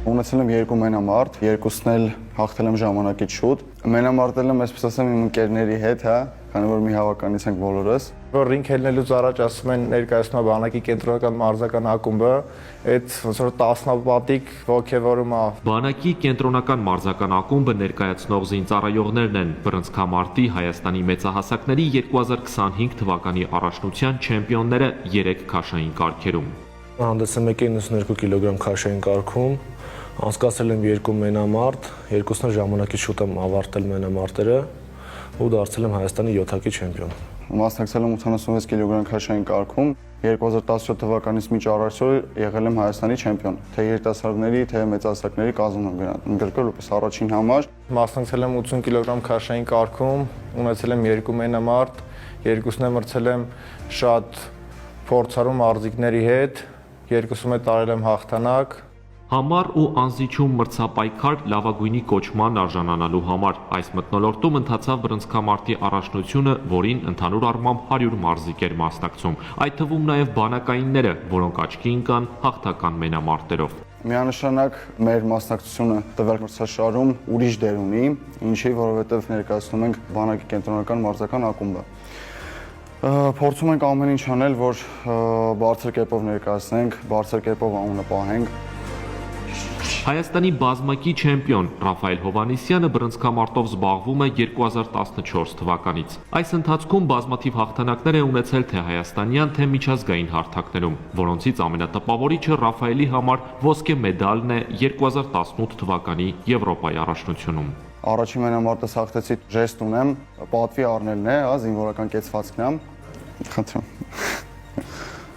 Ունեցել եմ 2 մենամարտ, երկուսն էլ հաղթել եմ ժամանակից շուտ։ Մենամարտել եմ, այսպես ասեմ, իմ ընկերների հետ, հա, քանի որ մի հավաքանից ենք բոլորս։ Որ ռինգ ելնելուց առաջ ասում են ներկայացնում է բանակի կենտրոնական մարզական ակումբը, այդ ոնց որ տասնապատիկ ոգևորում է։ Բանակի կենտրոնական մարզական ակումբը ներկայացնող զինծառայողներն են բռնցքամարտի Հայաստանի մեծահասակների 2025 թվականի առաջնության չեմպիոնները 3 քաշային կարգերում։ Հանդես եմ եկել 92 կիլոգրամ քաշային կարգում, անցկացրել եմ 2 մենամարտ, երկուսն էլ ժամանակից շուտ եմ ավարտել մենամարտերը ու դարձել եմ Հայաստանի 7-ակի չեմպիոն։ Մասնակցել եմ 86 կիլոգրամ քաշային կարգում, 2017 թվականից մինչ առաջօր եղել եմ Հայաստանի չեմպիոն, թե երիտասարդների, թե մեծահասակների կազմում եմ ընդգրկվել որպես առաջին համար։ Մասնակցել եմ 80 կիլոգրամ քաշային կարգում, ունեցել եմ 2 մենամարտ, երկուսն եմ մրցել եմ շատ փորձառու մարզիկների հետ, երկուսում էլ տարել եմ հաղթանակ։ Համար ու անզիջում մրցապայքար լավագույնի կոչման արժանանալու համար այս մթնոլորտում ընթացավ բռնցքամարտի առաջնությունը, որին ընդհանուր առմամբ 100 մարզիկ էր մասնակցում, այդ թվում նաև բանակայինները, որոնք աչքի ընկան հաղթական մենամարտերով։ Միանշանակ մեր մասնակցությունը տվյալ մրցաշարում ուրիշ դեր ունի, ինչի որովհետև ներկայացնում ենք բանակի կենտրոնական մարզական ակումբը։ Փորձում ենք ամեն ինչ անել, որ բարձր կերպով ներկայացնենք, բարձր կերպով անունը պահենք։ Հայաստանի բազմակի չեմպիոն Ռաֆայել Հովհաննիսյանը բռնցքամարտով զբաղվում է 2014 թվականից։ Այս ընթացքում բազմաթիվ հաղթանակներ է ունեցել թե հայաստանյան, թե միջազգային հարթակներում, որոնցից ամենատպավորիչը Ռաֆայելի համար ոսկե մեդալն է 2018 թվականի Եվրոպայի առաջնությունում։ Առաջին մենամարտը հաղթեցի, ժեստ ունեմ, պատվի առնելն է, զինվորական կեցվածքն է։ Խնդրեմ։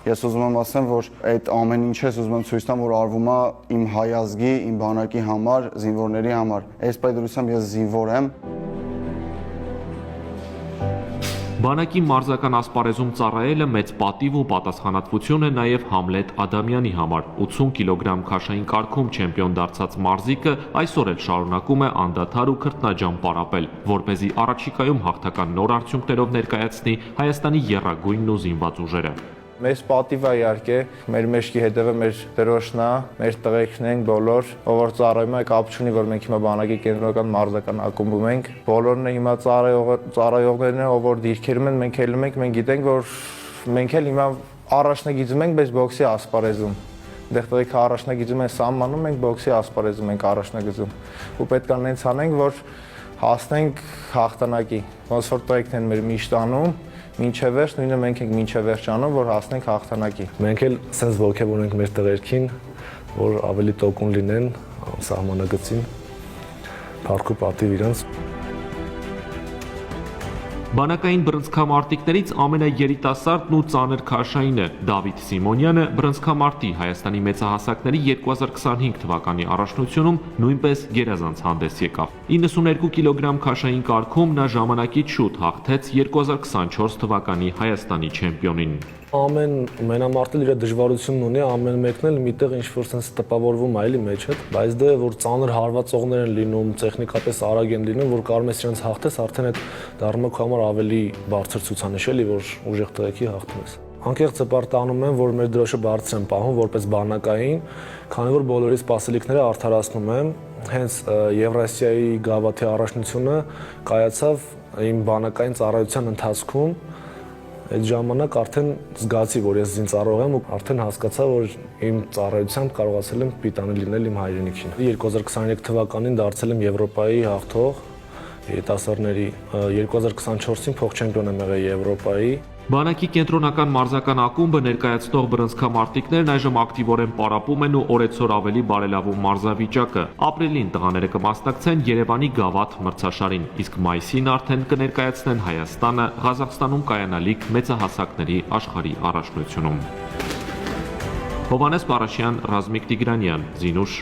Ես ուզում եմ ասեմ, որ այդ ամեն ինչը ուզում եմ ցույց տամ, որ արվում է իմ հայ ազգի, իմ բանակի համար, զինվորների համար։ Այս պայմանությամբ ես զինվոր եմ։ Բանակի մարզական ասպարեզում ծառայելը մեծ պատիվ ու պատասխանատվություն է նաև Համլետ Ադամյանի համար։ 80 կիլոգրամ քաշային կարգում չեմպիոն դարձած մարզիկը այսօր էլ շարունակում է անդադար ու քրտնաջամ պարապել, որպեսզի առաջիկայում հաղթական նոր արդյունքներով ներկայացնի Հայաստանի եռագույնն ու զինված ուժերը։ Մեծ պատիվ է իհարկե, մեր մեջքի հետևը մեր դրոշն է, մեր տղեկն ենք բոլոր, ով որ ծառայում է, կապ չունի, որ մենք հիմա բանակի կենտրոնական մարզական ակումբում ենք։ Բոլորն հիմա ծառայողներն են, ով որ դիրքերում են, մենք ելնում ենք, մենք գիտենք, որ մենք էլ հիմա առաջնագիծում ենք, բայց բոքսի ասպարեզում։ Դեռ տղեկը առաջնագիծում են սահմանում, մենք բոքսի ասպարեզում ենք առաջնագծում։ Ու պետք է նենց անենք, որ հասնենք հաղթանակի։ Ոնց որ տղեկն են մեր միշտ անում, մինչև վերջ, նույնը մենք ենք մինչև վերջ անում, որ հասնենք հաղթանակի։ Մենք էլ սենց ոգևորենք մեր տղերքին, որ ավելի տոկուն լինեն սահմանագծին, փառք ու պատիվ իրենց։ Բանակային բռնցքամարտիկներից ամենաերիտասարդն ու ծանր քաշայինը Դավիթ Սիմոնյանը բռնցքամարտի Հայաստանի մեծահասակների 2025 թվականի առաջնությունում նույնպես գերազանց հանդես եկավ։ 92 կիլոգրամ քաշային կարգում նա ժամանակից շուտ հաղթեց 2024 թվականի Հայաստանի չեմպիոնին։ Ամեն մենամարտել իր դժվարությունն ունի, ամեն մեկն էլ միտեղ ինչ-որ sense տպավորվում է էլի մեջը, բայց դե որ ծանր հարվածողներ են լինում, տեխնիկապես արագ են լինում, որ կարող ես իրենց հաղթես, արդեն այդ դառնում է քո համար ավելի բարձր ցուցանիշ էլի, որ ուժեղ տղեկի հաղթում ես։ Անկեղծ հպարտանում եմ, որ մեր դրոշը բարձր եմ պահում որպես բանակային, քանի որ բոլորի սպասելիքները արդարացնում եմ, հենց Եվրասիայի գավաթի առաջնությունը կայացավ իմ բանակային ծառայության ընթացքում։ Այդ ժամանակ արդեն զգացի, որ ես զինծառայող եմ ու արդեն հասկացա, որ իմ ծառայությամբ կարողացել եմ պիտանի լինել իմ հայրենիքին։ 2023 թվականին դարձել եմ Եվրոպայի հաղթող երիտասարդների, 2024-ին փոխչեմպիոն եմ եղել Եվրոպայի։ Բանակի կենտրոնական մարզական ակումբը ներկայացնող բռնցքամարտիկներն այժմ ակտիվորեն պարապում են ու օրեցօր ավելի բարելավում մարզավիճակը։ Ապրիլին տղաները կմասնակցեն Երևանի Գավաթ մրցաշարին, իսկ մայիսին արդեն կներկայացնեն Հայաստանը Ղազախստանում կայանալիք մեծահասակների աշխարհի առաջնությունում։ Հովհաննես Պարաշյան, Ռազմիկ Տիգրանյան, Զինուշ